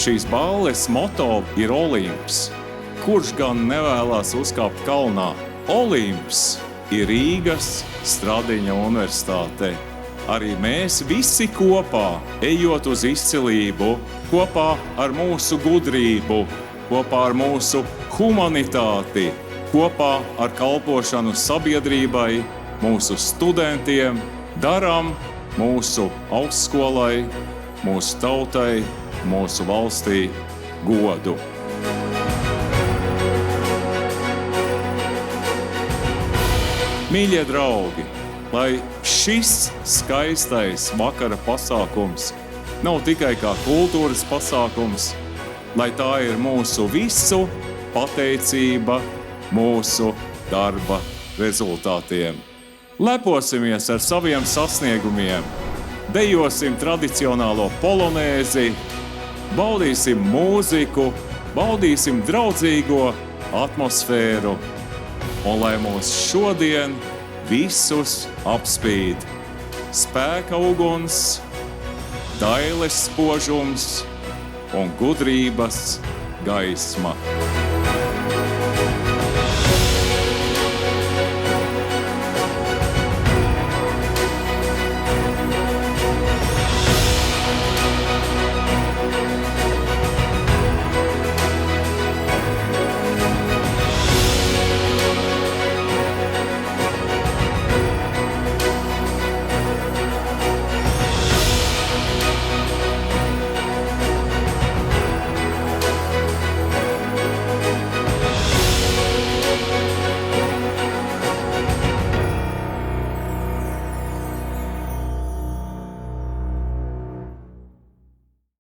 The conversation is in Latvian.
Šīs balles moto ir Olimps. Kurš gan nevēlas uzkāpt kalnā? Olimps ir Rīgas Stradiņa universitāte. Arī mēs visi kopā, ejot uz izcilību, kopā ar mūsu gudrību, kopā ar mūsu humanitāti, kopā ar kalpošanu sabiedrībai, mūsu studentiem, darām mūsu augstskolai, mūsu tautai, mūsu valstī godu. Mīļie draugi, lai šis skaistais vakara pasākums nav tikai kā kultūras pasākums, lai tā ir mūsu visu pateicība mūsu darba rezultātiem. Leposimies ar saviem sasniegumiem, dejosim tradicionālo polonēzi, baudīsim mūziku, baudīsim draudzīgo atmosfēru, un lai mūs šodien visus apspīd spēka uguns, dailes spožums un gudrības gaisma.